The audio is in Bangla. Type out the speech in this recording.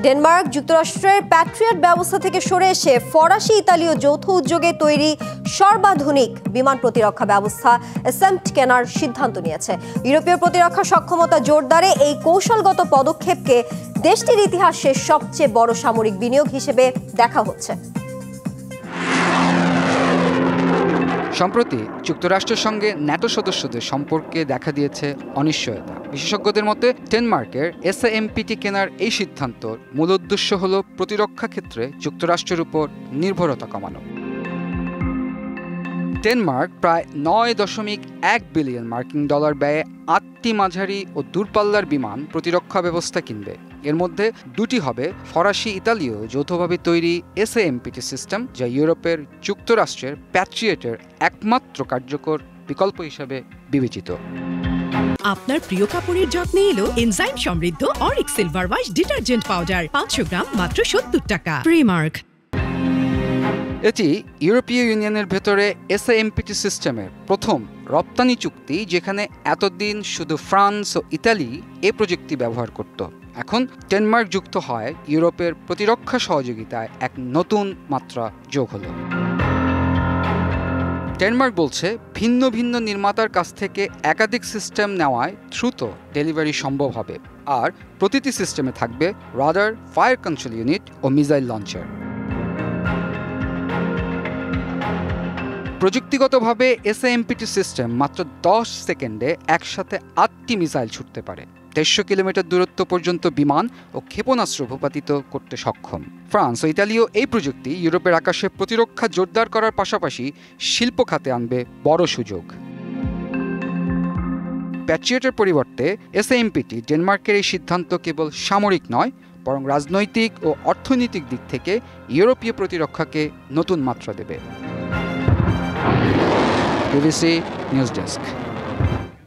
ডেনমার্ক যুক্তরাষ্ট্রের প্যাট্রিয়ট ব্যবস্থা থেকে সরে এসে ফরাসি ইতালীয় যৌথ উদ্যোগে তৈরি সর্বাধুনিক বিমান প্রতিরক্ষা ব্যবস্থা অ্যাসেম্পট কেনার সিদ্ধান্ত নিয়েছে। ইউরোপীয় প্রতিরক্ষা সক্ষমতা জোরদারে এই কৌশলগত পদক্ষেপকে দেশটির ইতিহাসে সবচেয়ে বড় সামরিক বিনিয়োগ হিসেবে দেখা হচ্ছে। সম্প্রতি যুক্তরাষ্ট্রের সঙ্গে ন্যাটো সদস্যদের সম্পর্কে দেখা দিয়েছে অনিশ্চয়তা। বিশেষজ্ঞদের মতে ডেনমার্কের এসএএমপিটি কেনার এই সিদ্ধান্তর মূল উদ্দেশ্য হল প্রতিরক্ষা ক্ষেত্রে যুক্তরাষ্ট্রের উপর নির্ভরতা কমানো। ডেনমার্ক প্রায় 9.1 বিলিয়ন মার্কিন ডলার ব্যয়ে 8টি মাঝারি ও দূরপাল্লার বিমান প্রতিরক্ষা ব্যবস্থা কিনবে। এর মধ্যে 2টি হবে ফরাসি ইতালীয় যৌথভাবে তৈরি এসএএমপিটি সিস্টেম, যা ইউরোপের যুক্তরাষ্ট্রের প্যাট্রিয়টের একমাত্র কার্যকর বিকল্প হিসেবে বিবেচিত। আপনার প্রিয় কাপড়ের যত্নে এলো এনজাইম সমৃদ্ধ Arik silver wash detergent powder 500 গ্রাম মাত্র 70 টাকা। প্রিমার্ক। এটি ইউরোপীয় ইউনিয়নের ভেতরে এসএএমপিটি সিস্টেমের প্রথম রপ্তানি চুক্তি, যেখানে এতদিন শুধু ফ্রান্স ও ইতালি এই প্রযুক্তি ব্যবহার করত। এখন ডেনমার্ক যুক্ত হয় ইউরোপের প্রতিরক্ষা সহযোগিতায় এক নতুন মাত্রা যোগ হলো। ডেনমার্ক বলছে ভিন্ন ভিন্ন নির্মাতার কাছ থেকে একাধিক সিস্টেম নেওয়ায় দ্রুত ডেলিভারি সম্ভব হবে, আর প্রতিটি সিস্টেমে থাকবে রাডার, ফায়ার কন্ট্রোল ইউনিট ও মিসাইল লঞ্চার। প্রযুক্তিগতভাবে এসএএমপিটি সিস্টেম মাত্র 10 সেকেন্ডে একসাথে 8টি মিসাইল ছুটতে পারে। 150 কিলোমিটার দূরত্ব পর্যন্ত বিমান ও ক্ষেপণাস্ত্র ভূপাতিত করতে সক্ষম। ফ্রান্স ও ইতালিও এই প্রযুক্তি ইউরোপের আকাশে প্রতিরক্ষা জোরদার করার পাশাপাশি শিল্প খাতে আনবে বড় সুযোগ। প্যাট্রিয়টের পরিবর্তে এসএএমপিটি ডেনমার্কের এই সিদ্ধান্ত কেবল সামরিক নয়, বরং রাজনৈতিক ও অর্থনৈতিক দিক থেকে ইউরোপীয় প্রতিরক্ষাকে নতুন মাত্রা দেবে। BBC news desk.